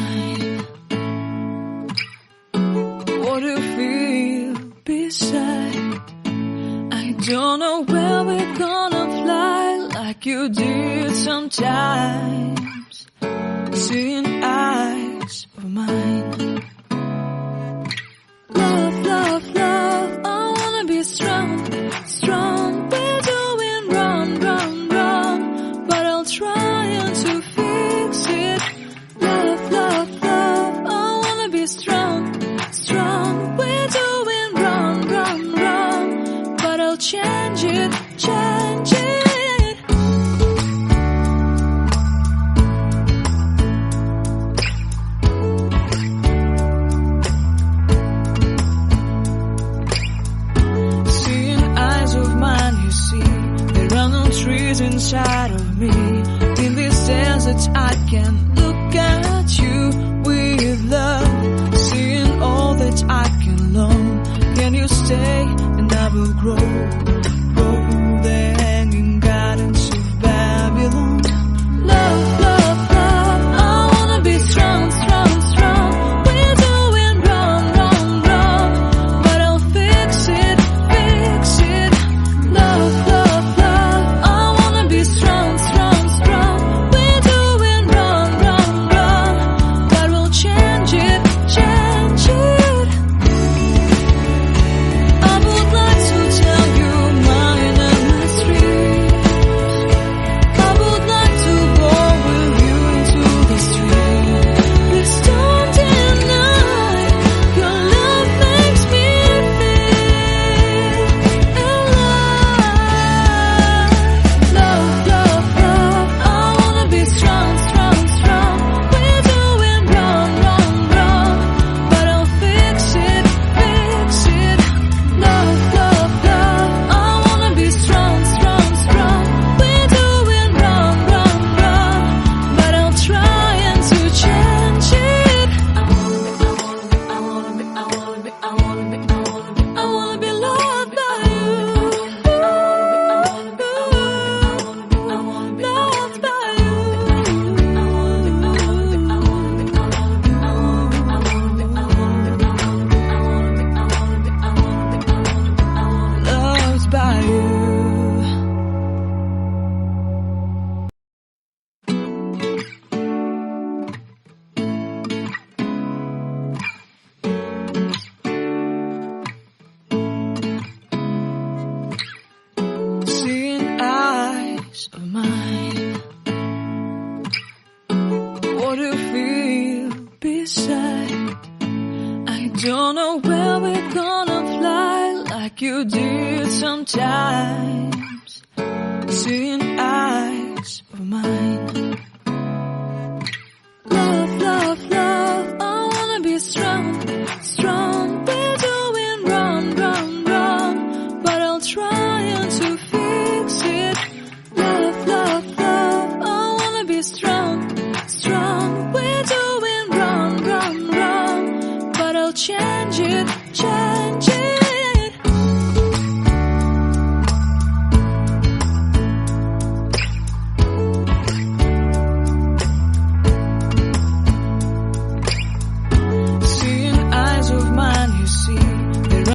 mine. What do you feel beside? I don't know where we're gonna fly like you did sometimes. Seeing eyes of mine. Love, love, love, I wanna be strong, strong. We're doing wrong, wrong, wrong, but I'll try to fix it. Love, love, love, I wanna be strong, strong. We're doing wrong, wrong, wrong, but I'll change it, change it. Trees inside of me. In this desert I can look at you with love. Seeing all that I can learn. Can you stay and I will grow? Grow the hanging gardens of Babylon. Love, love, love, I wanna be strong, strong, strong. We're doing wrong, wrong, wrong, but I'll fix it, fix it. Love, love, strong, strong, strong. We're doing wrong, wrong, wrong, but we'll change it, change it. I would like to tell you mine and my street. I would like to go with you into the street. Please don't deny your love makes me feel alive. Love, love, I wanna be strong, strong, strong. We're doing wrong, wrong, wrong, but I'll fix it, fix it. Love, love, love, I wanna be strong, strong, strong. We're doing wrong, wrong, wrong, but I'll try to change it. I wanna be loved by you. Loved by you. Loved by you. Seeing eyes of mine. What do you feel beside? I don't know where we're gonna fly like you did sometimes. Seeing